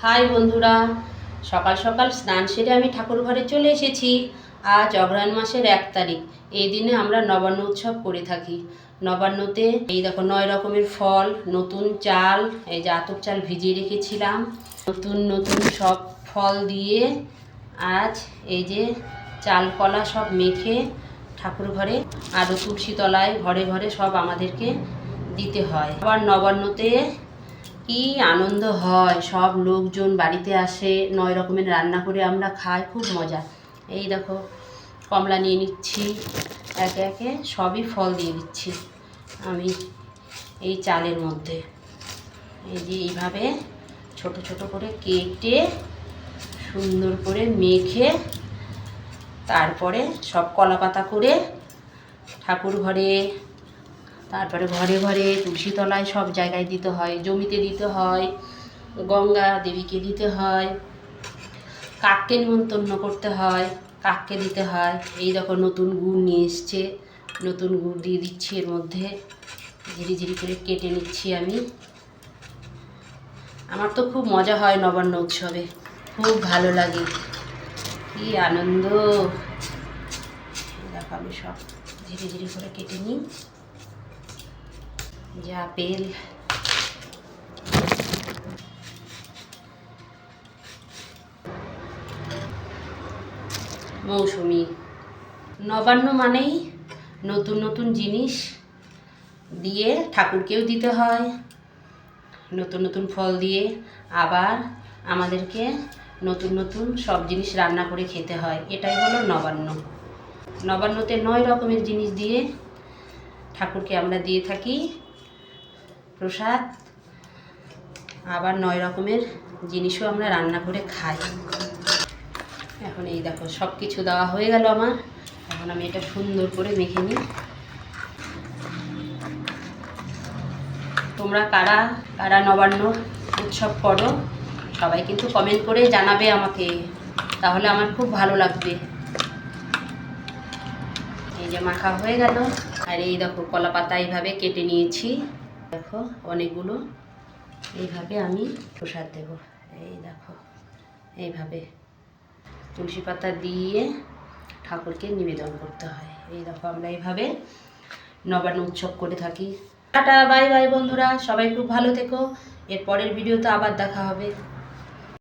High বন্ধুরা, সকাল সকাল স্নান সেরে আমি ঠাকুর ঘরে চলে এসেছি। আজ অঘ্রাণ মাসের 1 তারিখ। এই দিনে আমরা নবান্ন উৎসব করে থাকি। নবান্নতে এই দেখো 9 রকমের ফল, নতুন চাল, এই যে আতপ চাল ভিজিয়ে রেখেছিলাম, নতুন নতুন সব ফল দিয়ে আজ এই যে চাল কলা সব মেখে ঠাকুর ঘরে আরও তুলসী তলায় ঘরে ঘরে সব আমাদেরকে দিতে হয়। আবার নবান্নতে কি আনন্দ হয়, সব লোকজন বাড়িতে আসে, 9 রকমের রান্না করে আমরা খাই, খুব মজা। এই দেখো কমলা নিয়ে নিচ্ছি, একে একে সবই ফল দিয়ে দিচ্ছি আমি এই চালের মধ্যে। এই যে এইভাবে ছোট ছোট করে কেটে সুন্দর করে মেখে তারপরে সব কলা পাতা করে ঠাকুর ঘরে, তারপরে ঘরে ঘরে তুলসী তলায় সব জায়গায় দিতে হয়, জমিতে দিতে হয়, গঙ্গা দেবীকে দিতে হয়, কাককে নিমন্ত্রণ করতে হয়, কাককে দিতে হয়। এই দেখো নতুন গুড় নিয়ে এসছে, নতুন গুড় দিয়ে দিচ্ছি এর মধ্যে, ঝিরি ঝিরি করে কেটে নিচ্ছি আমি। আমার তো খুব মজা হয় নবান্ন উৎসবে, খুব ভালো লাগে, কি আনন্দ। দেখো আমি সব ঝিরি ঝিরি করে কেটে নিই। যে আপেল, মৌসুমি। নবান্ন মানেই নতুন নতুন জিনিস দিয়ে ঠাকুরকেও দিতে হয়, নতুন নতুন ফল দিয়ে আবার আমাদেরকে নতুন নতুন সব জিনিস রান্না করে খেতে হয়। এটাই হলো নবান্ন। নবান্নতে 9 রকমের জিনিস দিয়ে ঠাকুরকে আমরা দিয়ে থাকি প্রসাদ, আবার 9 রকমের জিনিসও আমরা রান্না করে খাই। এখন এই দেখো সব কিছু দেওয়া হয়ে গেল আমার। এখন আমি এটা সুন্দর করে মেখে নিই। তোমরা কারা কারা নবান্ন উৎসব করো সবাই কিন্তু কমেন্ট করে জানাবে আমাকে, তাহলে আমার খুব ভালো লাগবে। এই যে মাখা হয়ে গেল। আর এই দেখো কলা পাতা এইভাবে কেটে নিয়েছি, দেখো অনেকগুলো। এইভাবে আমি প্রসাদ দেব। এই দেখো এইভাবে তুলসী পাতা দিয়ে ঠাকুরকে নিবেদন করতে হয়। এই দেখো আমরা এইভাবে নবান্ন উৎসব করে থাকি। টাটা, বাই বাই বন্ধুরা, সবাই খুব ভালো থেকো। এর পরের ভিডিওতে আবার দেখা হবে।